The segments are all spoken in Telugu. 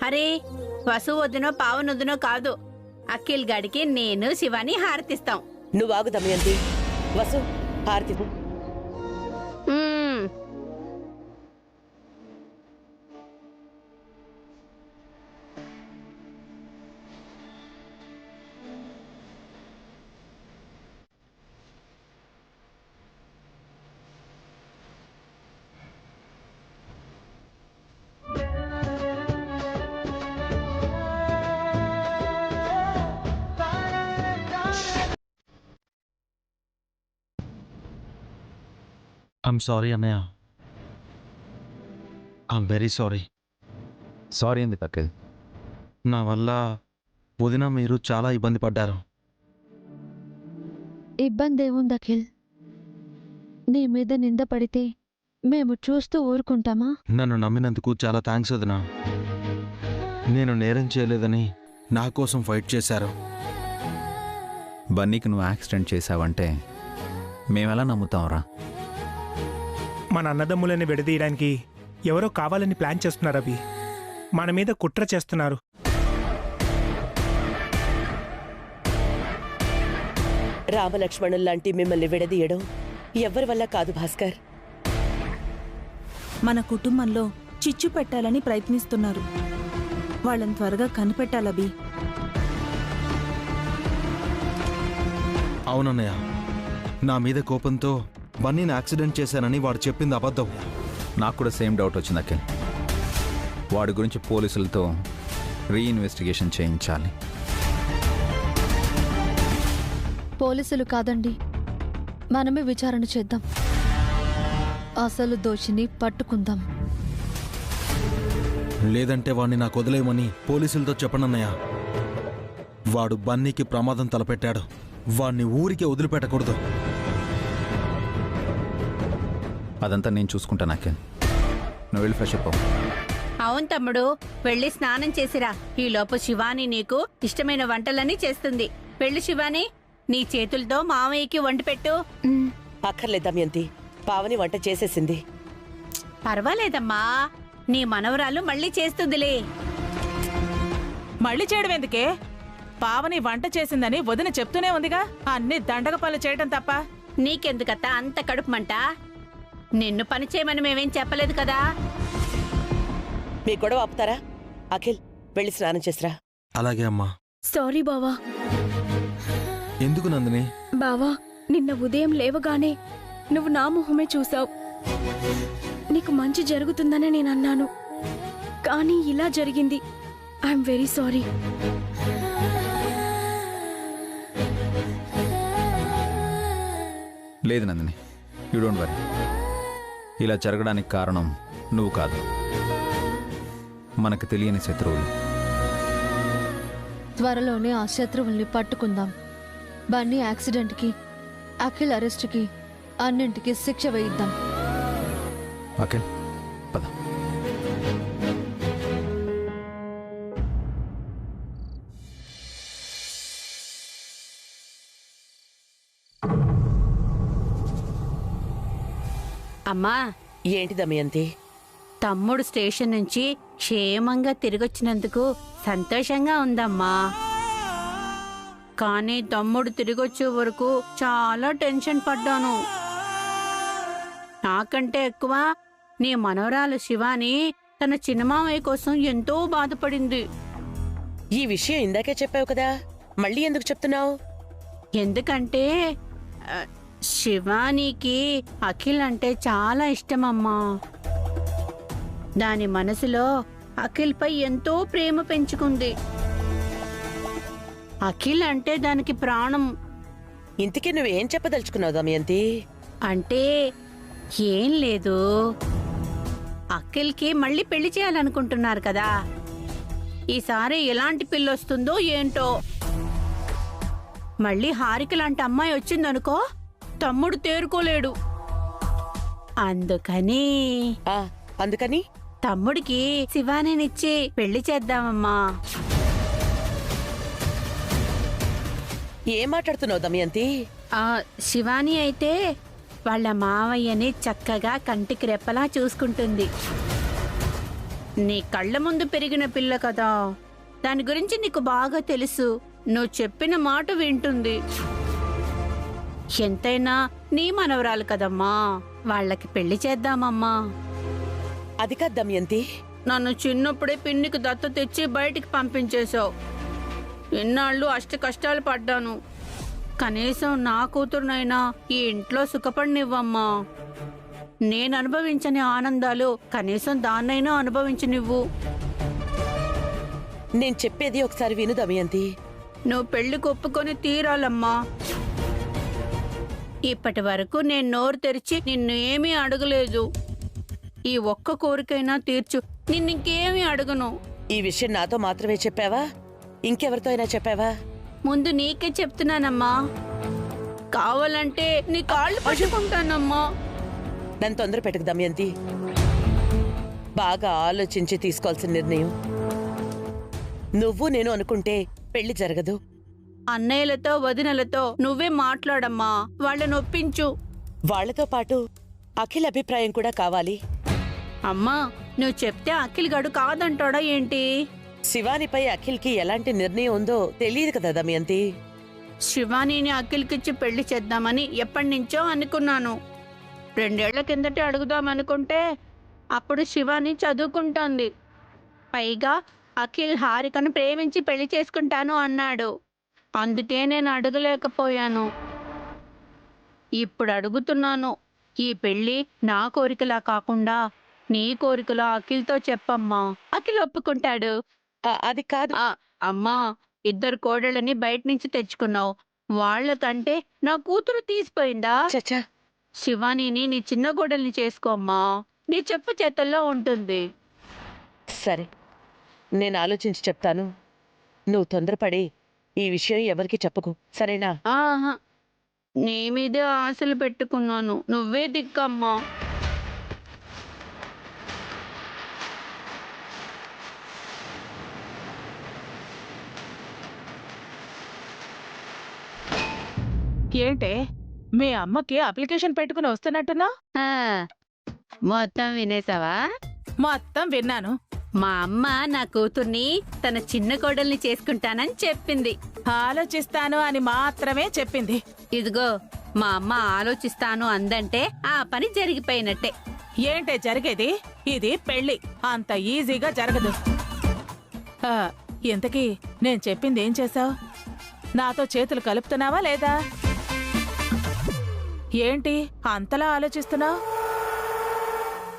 అరే వసు వదినో పావనొదినో కాదు, అఖిల్ గడికి నేను శివాని హారతిస్తాం. నువ్వు ఆగు దమయంతి. వసు హారతి. ఐమ్ సారీ అన్నయ్య, ఐమ్ వెరీ సారీ. సారీ ఎందుకు అఖిల్? నా వల్ల వదిన మీరు చాలా ఇబ్బంది పడ్డారు. ఇబ్బంది ఏముంది అఖిల్? నీ మీద నింద పడితే మేము చూస్తూ ఊరుకుంటామా? నన్ను నమ్మినందుకు చాలా థ్యాంక్స్ వదిన. నేను నేరం చేయలేదని నా కోసం ఫైట్ చేశారు. బన్నీకి నువ్వు యాక్సిడెంట్ చేశావంటే మేమెలా నమ్ముతాంరా? మన అన్నదమ్ములని విడదీయడానికి ఎవరో కావాలని ప్లాన్ చేస్తున్నారు అభి. మన మీద కుట్ర చేస్తున్నారు. రామలక్ష్మణుల్లాంటి మిమ్మల్ని విడదీయడం ఎవ్వరి వల్ల కాదు భాస్కర్. మన కుటుంబంలో చిచ్చు పెట్టాలని ప్రయత్నిస్తున్నారు. వాళ్ళని త్వరగా కనిపెట్టాలబి. అవునన్నయ్య, నా మీద కోపంతో బన్నీని యాక్సిడెంట్ చేశానని వాడు చెప్పింది అబద్ధం. నాకు కూడా సేమ్ డౌట్ వచ్చింది అఖిల్. వాడి గురించి పోలీసులతో రీఇన్వెస్టిగేషన్ చేయించాలి. పోలీసులు కాదండి, మనమే విచారణ చేద్దాం. అసలు దోషిని పట్టుకుందాం. లేదంటే వాడిని నాకు వదిలేయమని పోలీసులతో చెప్పనన్నయ్య. వాడు బన్నీకి ప్రమాదం తలపెట్టాడు. వాడిని ఊరికే వదిలిపెట్టకూడదు. అదంతా నేను చూసుకుంటాను అఖిల్. నువ్వు వెళ్ళి ఫ్రెష్ అప్ అవ్వు. అవును తమ్ముడు, వెళ్ళి స్నానం చేసిరా. ఈలోపు శివాని నీకు ఇష్టమైన వంటలన్నీ చేస్తుంది. వెళ్ళు శివాని, నీ చేతులతో మామయ్యకి వండి పెట్టు. అక్కర్లేదు దమయంతి, పావని వంట చేసేసింది. పర్వాలేదమ్మా, నీ మనవరాలు మళ్ళీ చేస్తుందిలే. మళ్ళీ చేయడం ఎందుకే? పావని వంట చేసిందని వదిన చెప్తూనే ఉందిగా. అన్ని దండగ పనులు చేయటం తప్ప. నీకెందుకత్తా అంత కడుపుమంట? నిన్ను పని చేయమని మేమేం చెప్పలేదు కదా. మీ గొడవ ఆపుతారా? అఖిల్ వెళ్ళి స్నానం చేసిరా. అలాగే అమ్మా. సారీ బావా. ఎందుకు నందిని? బావా, నిన్న ఉదయం లేవగానే నువ్వు నా మొహమే చూసావు. నీకు మంచి జరుగుతుందని నేను అన్నాను, కానీ ఇలా జరిగింది. I'm very sorry. లేదు నందిని, యూ డోంట్ వరీ. ఇలా జరగడానికి కారణం నువ్వు కాదు, మనకు తెలియని శత్రువులు. త్వరలోనే ఆ శత్రువుల్ని పట్టుకుందాం. బన్నీ యాక్సిడెంట్కి, అఖిల్ అరెస్ట్కి, అన్నింటికి శిక్ష వేయిద్దాం. అఖిల్ పద. అమ్మా, ఏంటి దమయంతి? తమ్ముడు స్టేషన్ నుంచి క్షేమంగా తిరిగొచ్చినందుకు సంతోషంగా ఉందమ్మా. కానీ తమ్ముడు తిరిగొచ్చే వరకు చాలా టెన్షన్ పడ్డాను. నాకంటే ఎక్కువ నీ మనవరాలు శివాని తన చిన్నమామయ్య కోసం ఎంతో బాధపడింది. ఈ విషయం ఇందాకే చెప్పావు కదా, మళ్ళీ ఎందుకు చెప్తున్నావు? ఎందుకంటే శివానికి అఖిల్ అంటే చాలా ఇష్టమమ్మా. దాని మనసులో అఖిల్ పై ఎంతో ప్రేమ పెంచుకుంది. అఖిల్ అంటే దానికి ప్రాణం. ఇంతకీ నువ్వేం చెప్పదలుచుకున్నావు దమయంతి? అంటే ఏం లేదు, అఖిల్కి మళ్ళీ పెళ్లి చేయాలనుకుంటున్నారు కదా. ఈసారి ఎలాంటి పిల్లొస్తుందో ఏంటో. మళ్ళీ హారిక లాంటి అమ్మాయి వచ్చిందనుకో, తమ్ముడు తేరుకోలేడు. అందుకని అందుకని తమ్ముడికి శివానినిచ్చి పెళ్లి చేద్దామమ్మా. ఏం మాట్లాడుతున్నావు దమయంతి? శివాని అయితే వాళ్ళ మావయ్యని చక్కగా కంటికి రెప్పలా చూసుకుంటుంది. నీ కళ్ళ ముందు పెరిగిన పిల్ల కదా, దాని గురించి నీకు బాగా తెలుసు. నువ్వు చెప్పిన మాట వింటుంది. ఎంతైనా నీ మనవరాలు కదమ్మా, వాళ్ళకి పెళ్లి చేద్దామమ్మా. అది కాదు దమయంతి. నన్ను చిన్నప్పుడే పిన్నికి దత్త తెచ్చి బయటికి పంపించేశావు. ఎన్నాళ్ళు అష్ట కష్టాలు పడ్డాను. కనీసం నా కూతురునైనా ఈ ఇంట్లో సుఖపడినివ్వమ్మా. నేను అనుభవించని ఆనందాలు కనీసం దాన్నైనా అనుభవించనివ్వు. నేను చెప్పేది ఒకసారి విను దమయంతి. నువ్వు పెళ్లికి ఒప్పుకొని తీరాలమ్మా. ఇప్పటి వరకు నేను నోరు తెరిచి నిన్ను ఏమీ అడగలేదు. ఈ ఒక్క కోరికైనా తీర్చు, నిన్నింకేమీ అడగను. ఈ విషయం నాతో మాత్రమే చెప్పావా? ఇంకెవరితో అయినా చెప్పావా? ముందు నీకే చెప్తున్నానమ్మా. కావాలంటే నీ కాళ్ళు పట్టుకుంటానమ్మా. నన్ను తొందర పెట్టకు దమయంతి. బాగా ఆలోచించి తీసుకోవాల్సిన నిర్ణయం. నువ్వు నేను అనుకుంటే పెళ్లి జరగదు. అన్నయ్యలతో వదినలతో నువ్వే మాట్లాడమ్మా, వాళ్ళని ఒప్పించు. వాళ్లతో పాటు అఖిల్ అభిప్రాయం కూడా కావాలి. అమ్మా, నువ్వు చెప్తే అఖిల్ గడు కాదంటాడా ఏంటి? శివానిపై అఖిల్కి ఎలాంటి నిర్ణయం ఉందో తెలియదు కదా దమయంతి. శివానీని అఖిల్కిచ్చి పెళ్లి చేద్దామని ఎప్పటినుంచో అనుకున్నాను. 2 ఏళ్ల కిందటే అడుగుదామనుకుంటే అప్పుడు శివాని చదువుకుంటోంది. పైగా అఖిల్ హారికను ప్రేమించి పెళ్లి చేసుకుంటాను అన్నాడు. అందుకే నేను అడగలేకపోయాను. ఇప్పుడు అడుగుతున్నాను. ఈ పెళ్లి నా కోరికలా కాకుండా నీ కోరికలా అఖిల్తో చెప్పమ్మా. అఖిల్ ఒప్పుకుంటాడు. అది కాదు. అమ్మా, 2 కోడళ్ళని బయట నుంచి తెచ్చుకున్నావు. వాళ్ళకంటే నా కూతురు తీసిపోయిందా? చచ్చా, శివానీని నీ చిన్న కోడల్ని చేసుకోమ్మా. నీ చెప్పు చేతల్లో ఉంటుంది. సరే, నేను ఆలోచించి చెప్తాను. నువ్వు తొందరపడి ఈ విషయం ఎవరికి చెప్పకు, సరేనా? ఆహా, నీ మీదే ఆశలు పెట్టుకున్నాను. నువ్వే దిక్కమ్మా. ఏంటే మీ అమ్మకి అప్లికేషన్ పెట్టుకుని వస్తున్నట్టున్నా? మొత్తం వినేసావా? మొత్తం విన్నాను. మా అమ్మ నా కూతుర్ని తన చిన్న కోడల్ని చేసుకుంటానని చెప్పింది. ఆలోచిస్తాను అని మాత్రమే చెప్పింది. ఇదిగో, మా అమ్మ ఆలోచిస్తాను అందంటే ఆ పని జరిగిపోయినట్టే. ఏంటే జరిగేది? ఇది పెళ్లి అంత ఈజీగా జరగదు. ఇంతకీ నేను చెప్పింది ఏం చేశావు? నాతో చేతులు కలుపుతున్నావా లేదా? ఏంటి అంతలా ఆలోచిస్తున్నావు?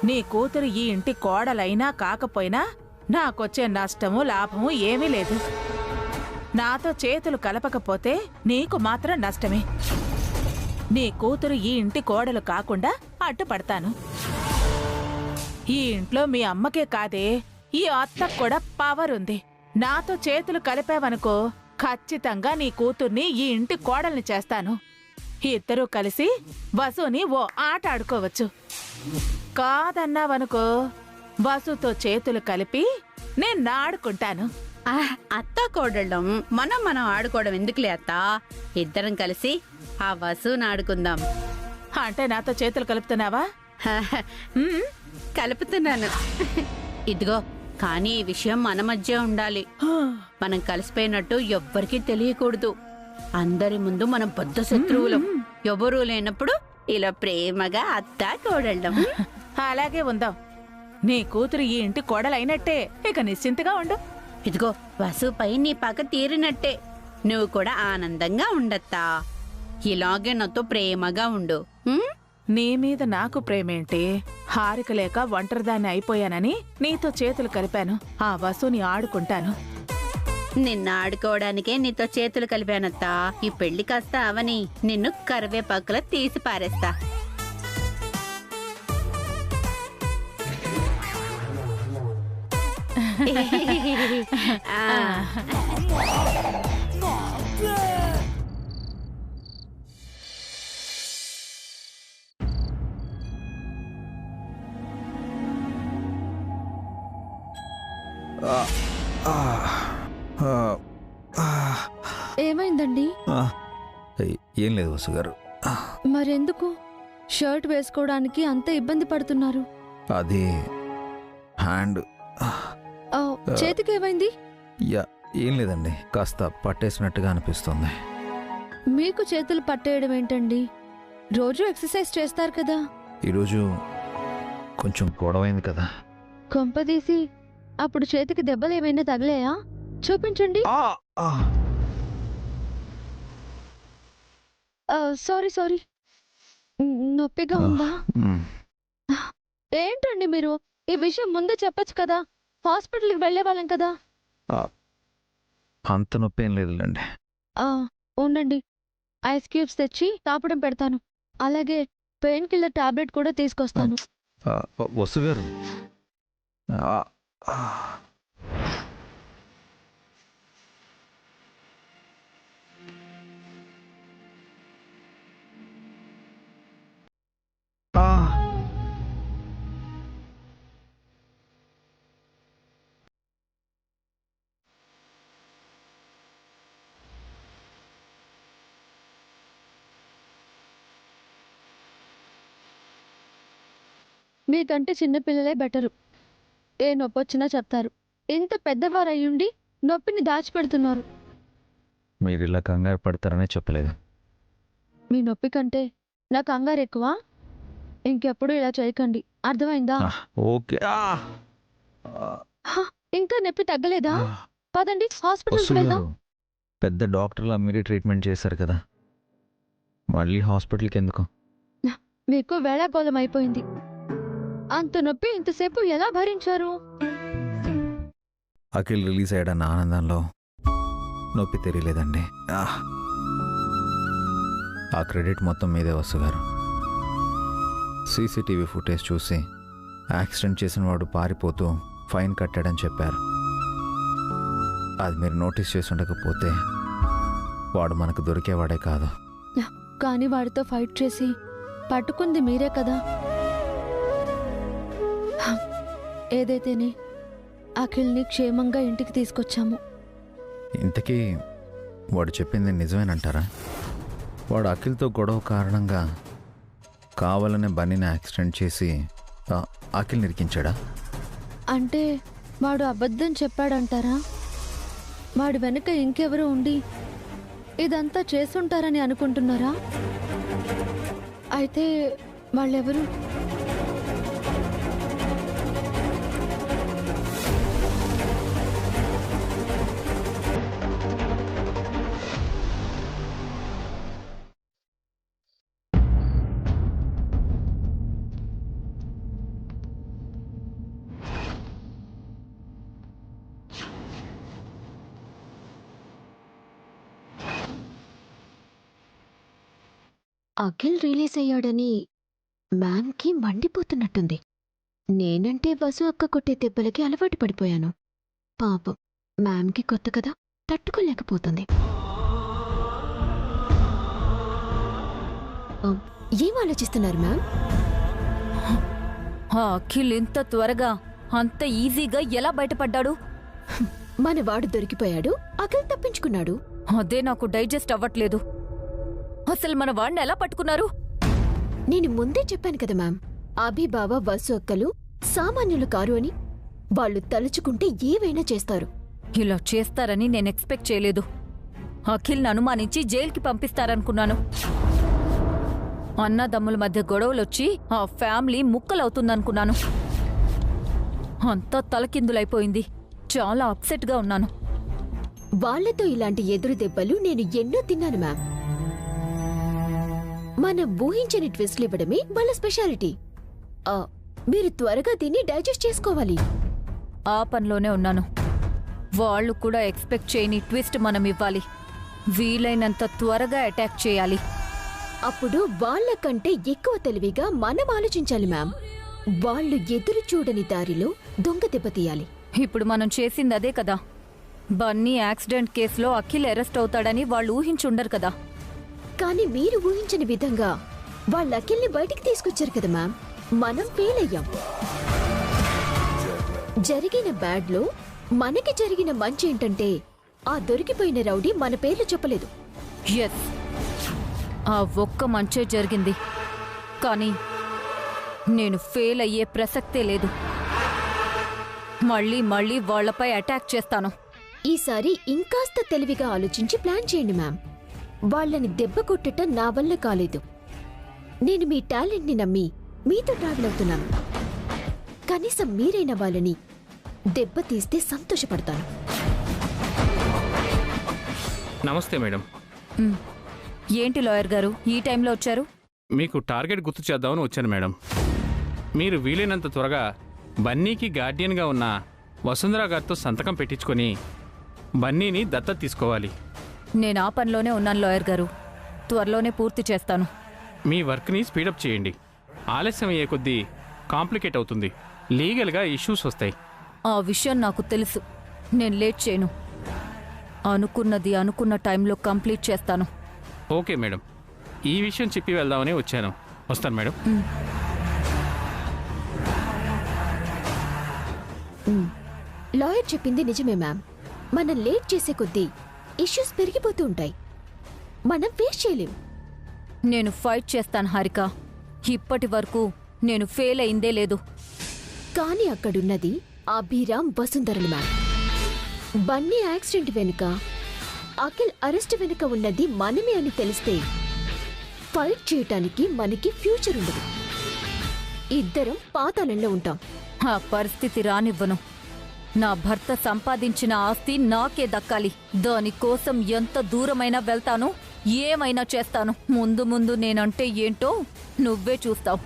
నీ కూతురు ఈ ఇంటి కోడలైనా కాకపోయినా నాకొచ్చే నష్టము లాభము ఏమీ లేదు. నాతో చేతులు కలపకపోతే నీకు మాత్రం నష్టమే. నీ కూతురు ఈ ఇంటి కోడలు కాకుండా అడ్డుపడతాను. ఈ ఇంట్లో మీ అమ్మకే కాదే, ఈ అత్తకు కూడా పవర్ ఉంది. నాతో చేతులు కలిపావనుకో, ఖచ్చితంగా నీ కూతుర్ని ఈ ఇంటి కోడల్ని చేస్తాను. ఇద్దరూ కలిసి వసుని ఓ ఆట ఆడుకోవచ్చు. కాదన్నావనుకో, వసుతో చేతులు కలిపి నేను ఆడుకుంటాను. అత్త కోడళ్ళం మనం ఆడుకోవడం ఎందుకులే అత్త. ఇద్దరం కలిసి ఆ వసుని ఆడుకుందాం. అంటే నాతో చేతులు కలుపుతున్నావా? కలుపుతున్నాను. ఇదిగో, కానీ ఈ విషయం మన మధ్య ఉండాలి. మనం కలిసిపోయినట్టు ఎవ్వరికీ తెలియకూడదు. అందరి ముందు మనం పెద్ద శత్రువులం. ఎవరూ లేనప్పుడు ఇలా ప్రేమగా అత్త కోడళ్ళం. అలాగే ఉందాం. నీ కూతురు ఈ ఇంటి కోడలైనట్టే. ఇక నిశ్చింతగా ఉండు. ఇదిగో, వసుపై నీ పగ తీరినట్టే. నువ్వు కూడా ఆనందంగా ఉండత్తా. ఇలాగే నాతో ప్రేమగా ఉండు. నీ మీద నాకు ప్రేమేంటి? హారిక లేక ఒంటరిదాన్ని అయిపోయానని నీతో చేతులు కలిపాను. ఆ వసుని ఆడుకుంటాను. నిన్ను ఆడుకోవడానికే నీతో చేతులు కలిపానత్తా. ఈ పెళ్లి కాస్త అవని నిన్ను కరివేపాకులా తీసి పారేస్తా. ఏమైందండి? ఏం లేదు వసు గారు. మరెందుకు షర్ట్ వేసుకోవడానికి అంత ఇబ్బంది పడుతున్నారు? అది హ్యాండ్ చేతికి ఏమైంది? యా ఏం లేదండి, కాస్త పట్టేసినట్టుగా అనిపిస్తుంది. మీకు చేతులు పట్టేయడం ఏంటండి? రోజు ఎక్సర్సైజ్ చేస్తారు కదా. ఈరోజు కొంచెం గొడవైంది కదా. కొంపదీసి అప్పుడు చేతికి దెబ్బలు ఏమైనా తగిలాయా? చూపించండి. సారీ నొప్పిగా ఉందా? ఏంటండి మీరు ఈ విషయం ముందే చెప్పొచ్చు కదా, హాస్పిటల్కి వెళ్ళే వాళ్ళం కదా. అంత నొప్పి ఏం లేదులేండి. ఉండండి, ఐస్ క్యూబ్స్ తెచ్చి తాపడం పెడతాను. అలాగే పెయిన్ కిల్లర్ టాబ్లెట్ కూడా తీసుకొస్తాను. వసు గారు, మీకంటే చిన్నపిల్లలే బెటరు. ఏ నొప్పి వచ్చినా చెప్తారు. ఇంత పెద్దవారు అయ్యుండి నొప్పిని దాచిపెడుతున్నారు. మీరు ఇలా కంగారు పడతారనే చెప్పలేదు. మీ నొప్పి కంటే నా కంగారు ఎక్కువ. ఇంకెప్పుడు ఇలా చేయకండి, అర్థమైందా? ఓకే. ఇంకా నొప్పి తగ్గలేదా? పదండి హాస్పిటల్కి వసు వెళ్దాం. గారు, పెద్ద డాక్టర్లా మీరే ట్రీట్మెంట్ చేశారు కదా, మళ్ళీ హాస్పిటల్కి ఎందుకు? మీకు వేళాకోళం అయిపోయింది. అంత నొప్పి ఇంతసేపు ఎలా భరించారు? అఖిల్ రిలీజ్ అయ్యాడన్న ఆనందంలో నొప్పి తెలియలేదండి. ఆ క్రెడిట్ మొత్తం మీదే వసు గారు. సీసీటీవీ ఫుటేజ్ చూసి యాక్సిడెంట్ చేసిన వాడు పారిపోతూ ఫైన్ కట్టాడని చెప్పారు. అది మీరు నోటీస్ చేసి ఉండకపోతే వాడు మనకు దొరికేవాడే కాదు. కానీ వాడితో ఫైట్ చేసి పట్టుకుంది మీరే కదా. ఏదైతేనే అఖిల్ని క్షేమంగా ఇంటికి తీసుకొచ్చాము. ఇంతకీ వాడు చెప్పింది నిజమేనంటారా? వాడు అఖిల్తో గొడవ కారణంగా కావాలనే బన్నీని యాక్సిడెంట్ చేసి అఖిల్ నిరికించాడా? అంటే వాడు అబద్ధం చెప్పాడంటారా? వాడి వెనుక ఇంకెవరు ఉండి ఇదంతా చేసుంటారని అనుకుంటున్నారా? అయితే వాళ్ళెవరు? అఖిల్ రిలీజ్ అయ్యాడని మ్యామ్కి మండిపోతున్నట్టుంది. నేనంటే వసు అక్క కొట్టే దెబ్బలకి అలవాటు పడిపోయాను. పాపం మ్యామ్కి కొత్త కదా, తట్టుకోలేకపోతుంది. ఏం ఆలోచిస్తున్నారు మ్యామ్? అఖిల్ ఇంత త్వరగా అంత ఈజీగా ఎలా బయటపడ్డాడు? మన వాడు దొరికిపోయాడు, అఖిల్ తప్పించుకున్నాడు. అదే నాకు డైజెస్ట్ అవ్వట్లేదు. అసలు మన వాడిని ఎలా పట్టుకున్నారు? నేను ముందే చెప్పాను కదా మ్యామ్, అభిబావ వసు అక్కలు సామాన్యులు కారు అని. వాళ్ళు తలుచుకుంటే ఏవైనా చేస్తారు. ఇలా చేస్తారని నేను ఎక్స్పెక్ట్ చేయలేదు. అఖిల్ని అనుమానించి జైలుకి పంపిస్తారనుకున్నాను. అన్నదమ్ముల మధ్య గొడవలొచ్చి ఆ ఫ్యామిలీ ముక్కలవుతుందనుకున్నాను. అంతా తలకిందులైపోయింది. చాలా అప్సెట్గా ఉన్నాను. వాళ్లతో ఇలాంటి ఎదురు దెబ్బలు నేను ఎన్నో తిన్నాను మ్యామ్. మనం ఊహించని ట్విస్ట్లు ఇవ్వడమే వాళ్ళ స్పెషాలిటీ. మీరు త్వరగా దీన్ని డైజెస్ట్ చేసుకోవాలి. ఆ పనిలోనే ఉన్నాను. వాళ్ళు కూడా ఎక్స్పెక్ట్ చేయని ట్విస్ట్ మనం ఇవ్వాలి. వీలైనంత త్వరగా అటాక్ చేయాలి. అప్పుడు వాళ్ళకంటే ఎక్కువ తెలివిగా మనం ఆలోచించాలి మ్యామ్. వాళ్ళు ఎదురు చూడని దారిలో దొంగ దెబ్బతీయాలి. ఇప్పుడు మనం చేసింది అదే కదా. బన్నీ యాక్సిడెంట్ కేసులో అఖిల్ అరెస్ట్ అవుతాడని వాళ్ళు ఊహించుండరు కదా. కానీ మీరు ఊహించని విధంగా వాళ్ళ అఖిల్ని బయటికి తీసుకొచ్చారు కదా మ్యామ్. మనం ఫెయిల్ అయ్యాం. జరిగిన బ్యాడ్లో మనకి జరిగిన మంచి ఏంటంటే ఆ దొరికిపోయిన రౌడీ మన పేర్లు చెప్పలేదు. ఎస్, ఆ ఒక్క మంచే జరిగింది. కానీ నేను ఫెయిల్ అయ్యే ప్రసక్తే లేదు. మళ్ళీ మళ్ళీ వాళ్లపై అటాక్ చేస్తాను. ఈసారి ఇంకాస్త తెలివిగా ఆలోచించి ప్లాన్ చేయండి మ్యామ్. వాళ్ళని దెబ్బ కొట్టటం నా వల్ల కాలేదు. నేను మీ టాలెంట్ని నమ్మి మీతో ట్రావెల్ అవుతున్నాను. కనీసం మీరైన వాళ్ళని దెబ్బ తీస్తే సంతోషపడతాను. నమస్తే మేడం. ఏంటి లాయర్ గారు ఈ టైంలో వచ్చారు? మీకు టార్గెట్ గుర్తు చేద్దామని వచ్చాను మేడం. మీరు వీలైనంత త్వరగా బన్నీకి గార్డియన్గా ఉన్న వసుంధరా గారితో సంతకం పెట్టించుకొని బన్నీని దత్తత తీసుకోవాలి. నేను ఆ పనిలోనే ఉన్నాను లాయర్ గారు. త్వరలోనే పూర్తి చేస్తాను. మీ వర్క్ని స్పీడప్ చేయండి. ఆలస్యం అయ్యే కొద్దీ కాంప్లికేట్ అవుతుంది. లీగల్గా ఇష్యూస్ వస్తాయి. ఆ విషయం నాకు తెలుసు. నేను లేట్ చేయను. అనుకున్నది అనుకున్న టైంలో కంప్లీట్ చేస్తాను. ఓకే మేడం, ఈ విషయం చెప్పి వెళ్దామని వచ్చాను. వస్తాను మేడం. లాయర్ చెప్పింది నిజమే మ్యామ్. మనం లేట్ చేసే కొద్దీ ఇష్యూస్ పెరిగిపోతూ ఉంటాయి. మనం ఫేస్ చేయలేం. నేను ఫైట్ చేస్తాను హారిక. ఇప్పటి వరకు నేను ఫెయిల్ అయిందే లేదు. కానీ అక్కడున్నది అభిరామ్, వసుంధరలు మ్యామ్. బన్నీ యాక్సిడెంట్ వెనుక, అఖిల్ అరెస్ట్ వెనుక ఉన్నది మనమే అని తెలిస్తే ఫైట్ చేయటానికి మనకి ఫ్యూచర్ ఉండదు. ఇద్దరం పాతాళంలో ఉంటాం. ఆ పరిస్థితి రానివ్వను. నా భర్త సంపాదించిన ఆస్తి నాకే దక్కాలి. దానికోసం ఎంత దూరమైనా వెళ్తాను, ఏమైనా చేస్తాను. ముందు ముందు నేనంటే ఏంటో నువ్వే చూస్తావు.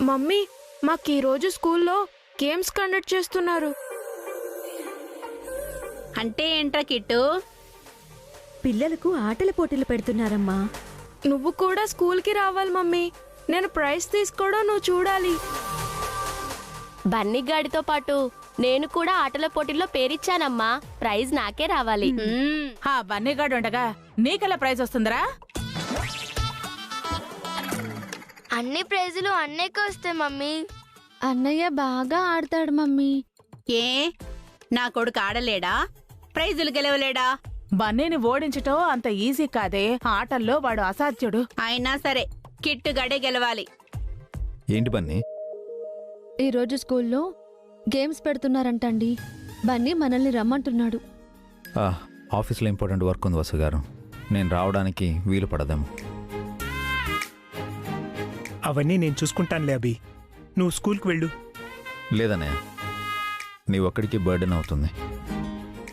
మమ్మీ, మాకు ఈరోజు స్కూల్లో గేమ్స్ కండక్ట్ చేస్తున్నారు. అంటే ఏంట్రా కిట్టు? పిల్లలకు ఆటల పోటీలు పెడుతున్నారమ్మా. నువ్వు కూడా స్కూల్కి రావాలి మమ్మీ. నేను ప్రైజ్ తీసుకోవడం నువ్వు చూడాలి. బన్నీ గాడితో పాటు నేను కూడా ఆటల పోటీల్లో పేరిచ్చానమ్మా. ప్రైజ్ నాకే రావాలి. ఆ బన్నీగాడు ఉండగా నీకెలా ప్రైజ్ వస్తుందిరా? అన్ని ప్రైజులు అన్నయ్యకు వస్తాయి మమ్మీ. అన్నయ్య బాగా ఆడతాడు మమ్మీ. ఏ నా కొడుకు ఆడలేడా? ప్రైజులు గెలవలేడా? బన్నీని ఓడించటం అంత ఈజీ కాదే. ఆటల్లో వాడు అసాధ్యుడు. అయినా సరే కిట్టు గడే గెలవాలి. ఏంటి బన్నీ? ఈరోజు స్కూల్లో గేమ్స్ పెడుతున్నారంటండి. బన్నీ మనల్ని రమ్మంటున్నాడు. ఆఫీస్లో ఇంపార్టెంట్ వర్క్ ఉంది వసు గారు. నేను రావడానికి వీలు పడదాము. అవన్నీ నేను చూసుకుంటానులే అభి. నువ్వు స్కూల్కి వెళ్ళు. లేదనే, నీ ఒక్కడికి బర్డెన్ అవుతుంది.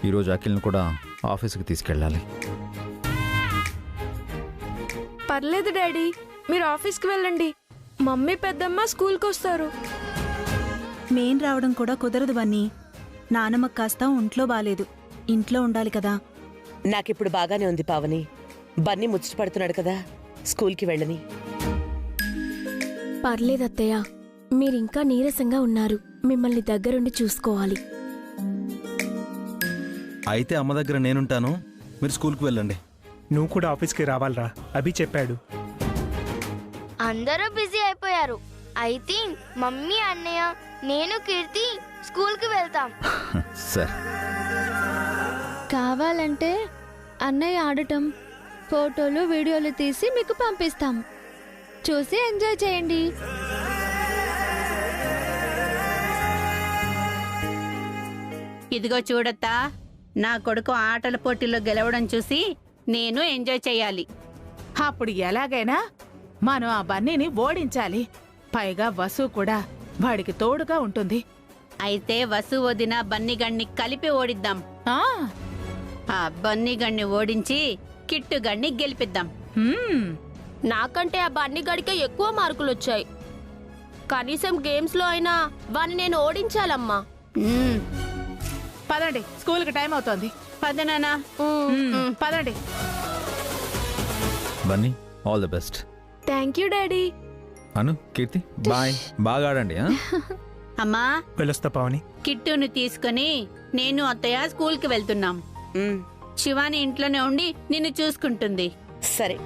ఈరోజు అఖిల్ని కూడా ఆఫీస్కి తీసుకెళ్ళాలి. పర్లేదు డాడీ, మీరు ఆఫీస్కి వెళ్ళండి. మమ్మీ పెద్దమ్మ స్కూల్కి వస్తారు. మేం రావడం కూడా కుదరదు బన్నీ. నానమ్మకు కాస్త ఒంట్లో బాలేదు. ఇంట్లో ఉండాలి కదా. నాకిప్పుడు బాగానే ఉంది పావని. బన్నీ ముచ్చట పడుతున్నాడు కదా, స్కూల్కి వెళ్ళని. పర్లేదత్తయ్య, మీరింకా నీరసంగా ఉన్నారు. మిమ్మల్ని దగ్గరుండి చూసుకోవాలి. అయితే అమ్మ దగ్గర నేనుంటాను, మీరు స్కూల్కి వెళ్ళండి. నువ్వు కూడా ఆఫీస్కి రావాలరా, అభి చెప్పాడు. అందరూ బిజీ అయిపోయారు. అయితే మమ్మీ, అన్నయ్య, నేను, కీర్తి స్కూల్కి వెళ్తాం. సరే. కావాలంటే అన్నయ్య ఆడటం ఫోటోలు వీడియోలు తీసి మీకు పంపిస్తాం. చూసి ఎంజాయ్ చేయండి. ఇదిగో చూడత్తా, నా కొడుకు ఆటల పోటీల్లో గెలవడం చూసి నేను ఎంజాయ్ చెయ్యాలి. అప్పుడు ఎలాగైనా మనం ఆ బన్నీని ఓడించాలి. పైగా వసు కూడా వాడికి తోడుగా ఉంటుంది. అయితే వసు వదిన బన్నీగణ్ణి కలిపి ఓడిద్దాం. ఆ బన్నీగణ్ణి ఓడించి కిట్టుగణ్ణి గెలిపిద్దాం. నాకంటే ఆ బన్నీగాడికే ఎక్కువ మార్కులు వచ్చాయి. కనీసం గేమ్స్ లో అయినా వాణ్ణి నేను ఓడించాలమ్మా. పదండి, స్కూల్కి టైం అవుతోంది. పదనానా, పదండి. Bunny, all the best. Thank you daddy. Anu, Keerthi, bye. బాగా ఆడండి. అమ్మా వెళ్ళొస్తా పావని. కిట్టును తీసుకుని నేను అత్తయ్య స్కూల్కి వెళ్తున్నాం. శివాని ఇంట్లోనే ఉండి నిన్ను చూసుకుంటుంది. సరే,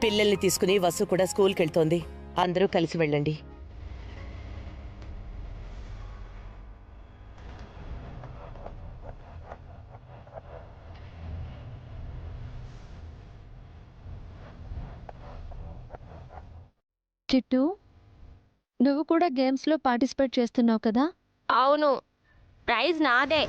పిల్లల్ని తీసుకుని వసు కూడా స్కూల్కి వెళ్తోంది. అందరూ కలిసి వెళ్ళండి. కిట్టు నువ్వు కూడా గేమ్స్లో పార్టిసిపేట్ చేస్తున్నావు కదా? అవును, ప్రైజ్ నాదే.